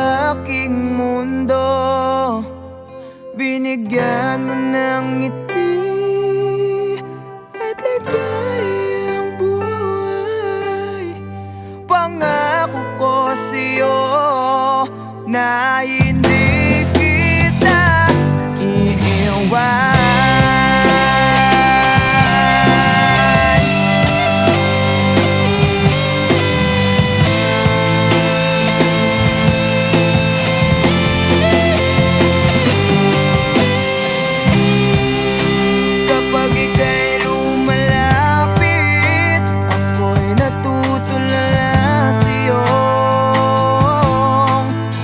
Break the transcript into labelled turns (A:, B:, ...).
A: aking mundo. Binigyan mo ng ngiti at ligayang buhay. Pangako ko sa'yo na